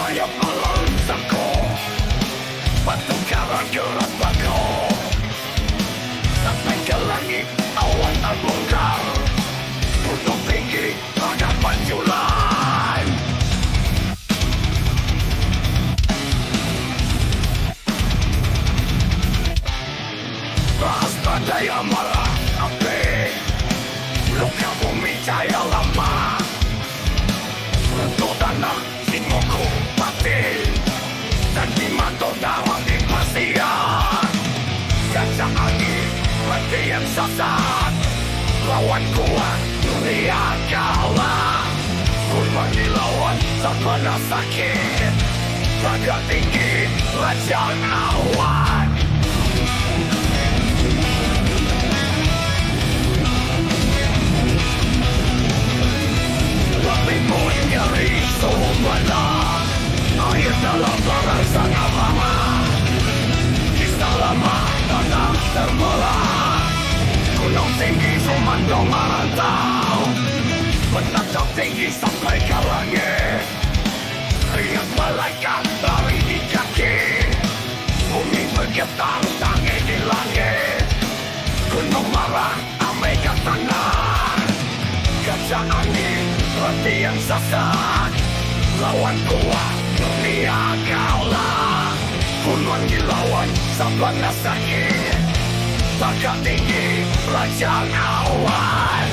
sayap melalunkanku, batu karang gerak baku. Sampai ke langit awan terbongkar, gunung tinggi hadapan Julang. Bahas badai amarah api, luka bumi cahaya lama. Untuk tanah jiwaku mati, dan dimantul darah di pasir. Kaca angin mati yang sesat, lawan kuat dunia kalah. Kurban dilawan sepenuh sakit, raga tinggi lajang awan. Limun nyeri sumberlah, air dalam barang sangat lama. Kisah lama tanah terbelah, gunung tinggi memandang merantau, menatap tinggi sampai ke langit. Lihat malaikat lari di kaki, bumi bergetar tangi di langit. Gunung marah amaikan tangan, kaca angin hati yang sesat, lawan kuat dunia kalah. Gunung dilawan sepenuh sakit, raga tinggi lajang awan.